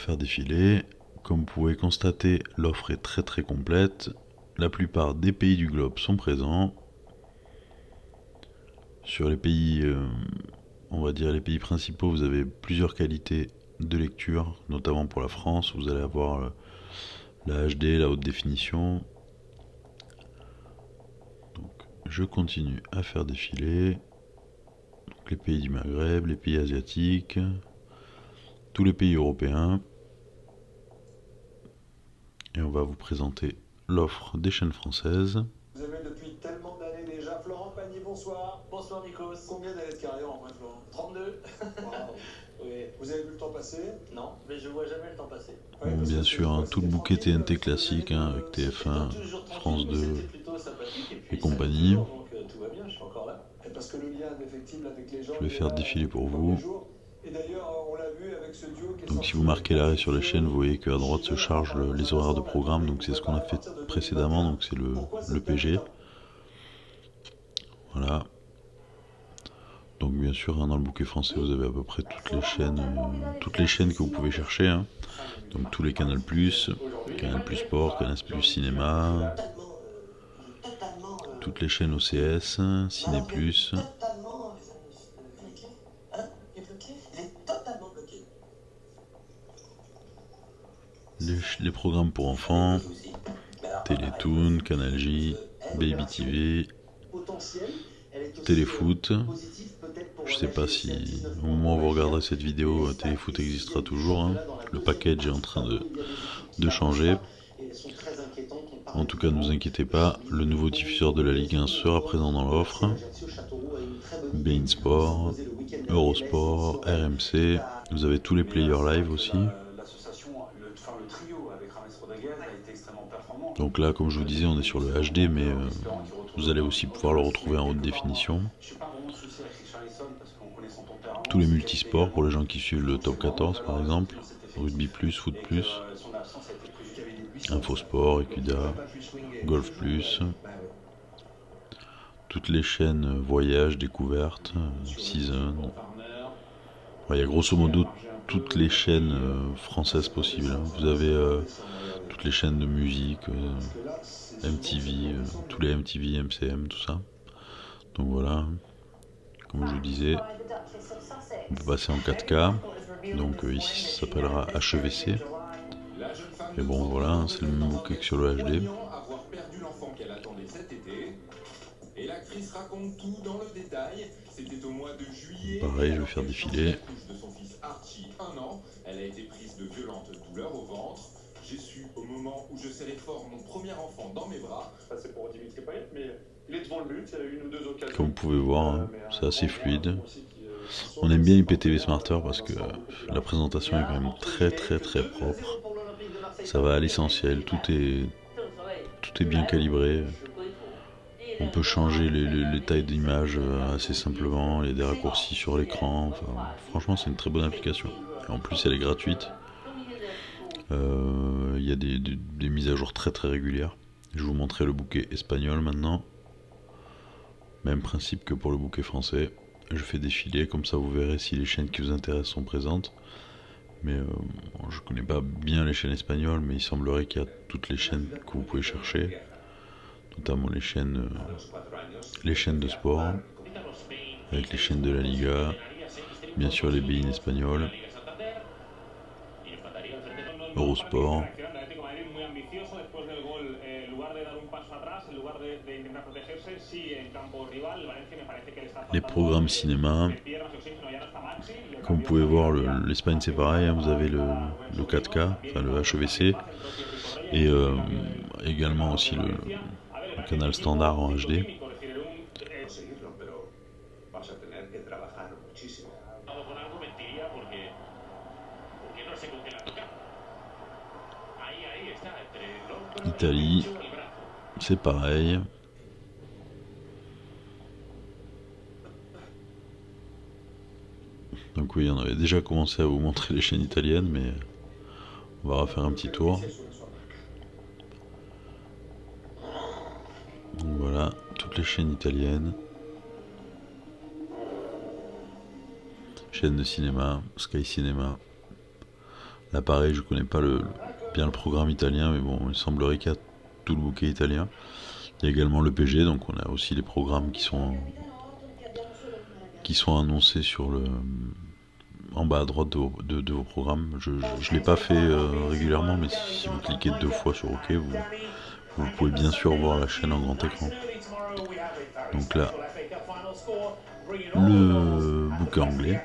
faire défiler. Comme vous pouvez constater, l'offre est très complète. La plupart des pays du globe sont présents. Sur les pays, on va dire les pays principaux, vous avez plusieurs qualités de lecture, notamment pour la France. Vous allez avoir la HD, la haute définition. Donc, je continue à faire défiler. Donc, les pays du Maghreb, les pays asiatiques, tous les pays européens. Et on va vous présenter l'offre des chaînes françaises. Vous avez depuis tellement d'années déjà. Florent Pagny, bonsoir. Bonsoir Nikos. Combien d'années de carrière en vrai, Florent? 32. Wow. Oui. Vous avez vu le temps passer? Non, mais je vois jamais le temps passer. Ouais, Bon, parce bien que sûr, hein, tout le bouquet TNT classique, hein, avec C'était TF1, pas toujours France tranquille, 2 mais c'était plutôt sympathique et et puis ça compagnie. dure, donc tout va bien, je suis encore là. Et parce que le lien indéfectible avec les gens. Je vais faire défiler pour vous. Et d'ailleurs, on l'a vu avec ce duo qui est Donc si sorti vous marquez l'arrêt sur les chaînes, vous voyez chez qu'à droite se chargent les horaires de programme, donc c'est ce qu'on a fait précédemment, donc c'est le PG. Voilà. Donc bien sûr, hein, dans le bouquet français, vous avez à peu près toutes les chaînes que vous pouvez chercher, hein. Donc tous les Canal+, Canal+ Sport, Canal+ Cinéma, toutes les chaînes OCS, Ciné+, les programmes pour enfants, Télétoon, Canal J, Baby TV, Téléfoot. Je sais pas si au moment où vous regarderez cette vidéo, Téléfoot existera toujours, hein. Le package est en train de changer. En tout cas, ne vous inquiétez pas, le nouveau diffuseur de la Ligue 1 sera présent dans l'offre. beIN Sport, Eurosport, RMC, vous avez tous les players live aussi. Donc là, comme je vous disais, on est sur le HD, mais vous allez aussi pouvoir le retrouver en haute définition. Tous les multisports pour les gens qui suivent le top 14 par exemple, Rugby+, Foot+, Infosport, Ecuda, Golf+, toutes les chaînes voyage, découverte, season. Il y a grosso modo toutes les chaînes françaises possibles, hein. Vous avez toutes les chaînes de musique, MTV, tous les MTV, MCM, tout ça. Donc voilà, comme je vous disais, on peut passer en 4K. Donc ici ça s'appellera HEVC. Et bon voilà, hein, c'est le même bouquet que sur le HD. Et l'actrice raconte tout dans le détail. C'était au mois de juillet. Pareil, je vais faire défiler. De son fils Archie, 1 an. Elle a été prise de violentes douleurs au ventre. J'ai su au moment où je serrais fort mon premier enfant dans mes bras. Ça c'est pour Dimitri Payet, mais il est devant le but. Il y a eu une ou deux occasions. Comme vous pouvez voir, hein, c'est assez fluide. On aime bien IPTV Smarter parce que la présentation est quand même très propre. Ça va à l'essentiel, tout est bien calibré. On peut changer les tailles d'image assez simplement, il y a des raccourcis sur l'écran. Enfin, franchement, c'est une très bonne application. Et en plus, elle est gratuite. Il y a des mises à jour très régulières. Je vais vous montrer le bouquet espagnol maintenant. Même principe que pour le bouquet français. Je fais défiler, comme ça vous verrez si les chaînes qui vous intéressent sont présentes. Mais je connais pas bien les chaînes espagnoles, mais il semblerait qu'il y a toutes les chaînes que vous pouvez chercher, notamment les chaînes de sport, avec les chaînes de la Liga, bien sûr les beIN espagnols, Eurosport. Les programmes cinéma. Comme vous pouvez voir, l'Espagne c'est pareil, hein, vous avez le 4K, enfin le HEVC, et également aussi le canal standard en HD. Italie, c'est pareil. Donc oui, on avait déjà commencé à vous montrer les chaînes italiennes, mais on va refaire un petit tour. Donc voilà, toutes les chaînes italiennes. Chaîne de cinéma, Sky Cinéma. Là pareil, je connais pas bien le programme italien, mais bon, il semblerait qu'il y a tout le bouquet italien. Il y a également le PG, donc on a aussi les programmes qui sont annoncés en bas à droite de vos programmes. Je ne l'ai pas fait régulièrement, mais si vous cliquez 2 fois sur OK, vous pouvez bien sûr voir la chaîne en grand écran. Donc là, le bouquet anglais.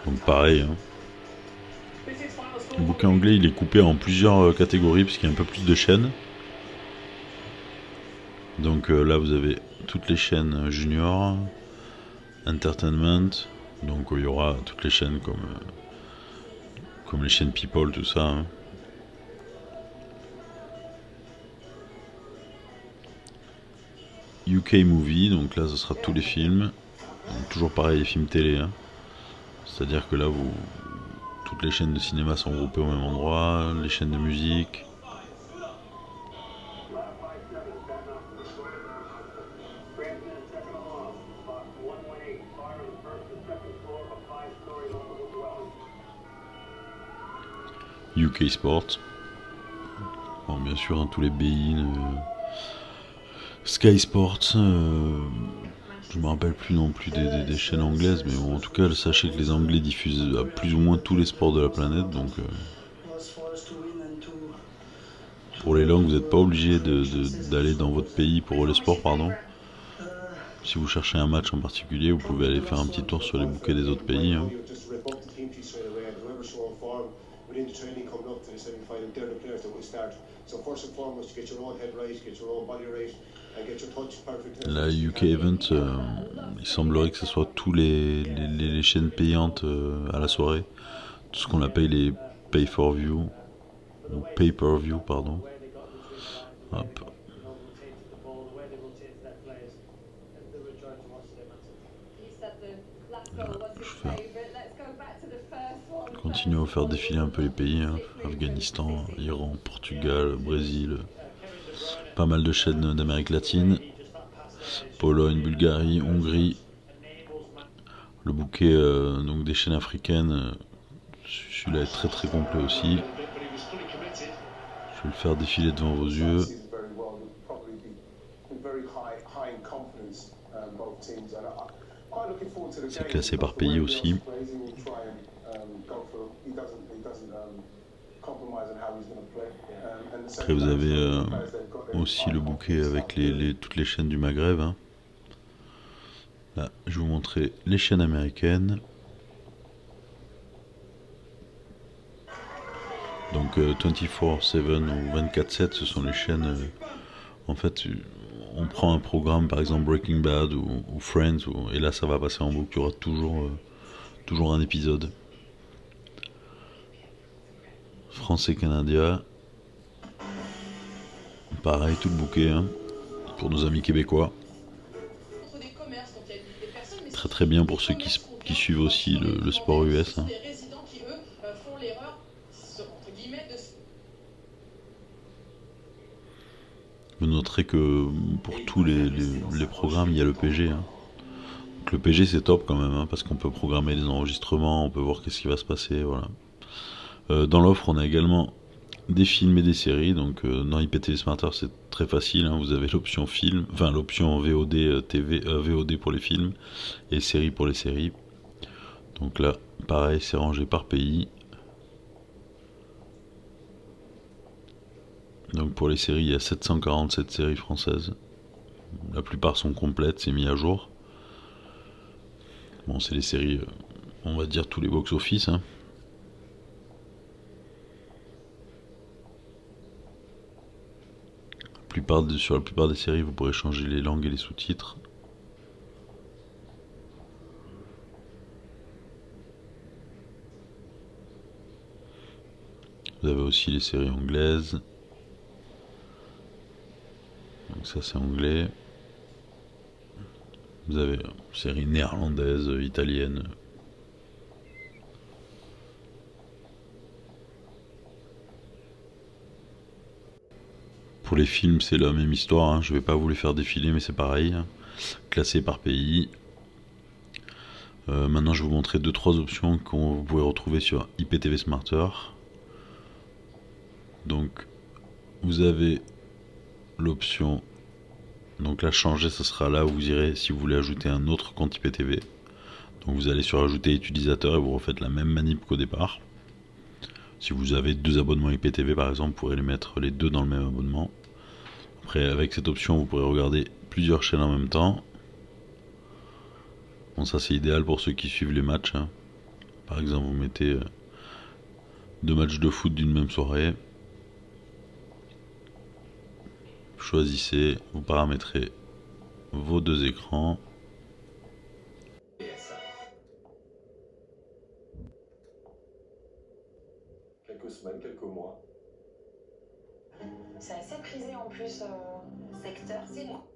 Donc pareil, hein. Le bouquet anglais, il est coupé en plusieurs catégories, puisqu'il y a un peu plus de chaînes. Donc là, vous avez toutes les chaînes junior, entertainment. Donc il y aura toutes les chaînes comme les chaînes People, tout ça, hein. UK Movie, donc là, ce sera tous les films. Donc, toujours pareil, les films télé, hein. C'est-à-dire que là, toutes les chaînes de cinéma sont groupées au même endroit, les chaînes de musique. UK Sport. Bon, bien sûr, hein, tous les BeIN, Sky Sports. Je me rappelle plus non plus des chaînes anglaises, mais bon, en tout cas, sachez que les Anglais diffusent à plus ou moins tous les sports de la planète, donc pour les langues, vous n'êtes pas obligé d'aller dans votre pays pour le sport, pardon. Si vous cherchez un match en particulier, vous pouvez aller faire un petit tour sur les bouquets des autres pays, hein. La UK Event, il semblerait que ce soit tous les chaînes payantes à la soirée, tout ce qu'on appelle les pay-for-view, ou pay-per-view, pardon. Hop. Continue à faire défiler un peu les pays, hein. Afghanistan, Iran, Portugal, Brésil, pas mal de chaînes d'Amérique latine, Pologne, Bulgarie, Hongrie, le bouquet donc des chaînes africaines, celui-là est très très complet aussi. Je vais le faire défiler devant vos yeux. C'est classé par pays aussi. Après vous avez aussi le bouquet avec toutes les chaînes du Maghreb, hein. Là, je vais vous montrer les chaînes américaines. Donc 24/7 ou 24/7, ce sont les chaînes. En fait, on prend un programme, par exemple Breaking Bad ou Friends, et là ça va passer en boucle. Il y aura toujours un épisode. France et Canada. Pareil, tout le bouquet, hein, pour nos amis québécois. Très très bien pour ceux qui suivent aussi le sport US, hein. Vous noterez que pour tous les programmes, il y a le PG, hein. Donc le PG c'est top quand même, hein, parce qu'on peut programmer les enregistrements, on peut voir qu'est-ce qui va se passer, voilà. Dans l'offre, on a également des films et des séries. Donc dans IPTV Smarter, c'est très facile, hein. Vous avez l'option film, enfin l'option VOD TV, VOD pour les films et séries pour les séries. Donc là, pareil, c'est rangé par pays. Donc pour les séries, il y a 747 séries françaises. La plupart sont complètes, c'est mis à jour. Bon, c'est les séries, on va dire tous les box-office, hein. Sur la plupart des séries, vous pourrez changer les langues et les sous-titres. Vous avez aussi les séries anglaises. Donc ça c'est anglais. Vous avez séries néerlandaises, italiennes. Pour les films, c'est la même histoire, hein. Je vais pas vous les faire défiler, mais c'est pareil, hein. Classé par pays. Maintenant, je vais vous montrer 2-3 options que vous pouvez retrouver sur IPTV Smarter. Donc, vous avez l'option, donc là changer, ce sera là où vous irez si vous voulez ajouter un autre compte IPTV. Donc vous allez sur ajouter utilisateur et vous refaites la même manip qu'au départ. Si vous avez 2 abonnements IPTV par exemple, vous pourrez les mettre les 2 dans le même abonnement. Après, avec cette option, vous pourrez regarder plusieurs chaînes en même temps. Bon, ça c'est idéal pour ceux qui suivent les matchs, hein. Par exemple, vous mettez 2 matchs de foot d'une même soirée. Choisissez, vous paramétrez vos 2 écrans. Quelques semaines, quelques mois. C'est assez prisé en plus, secteur. C'est moi.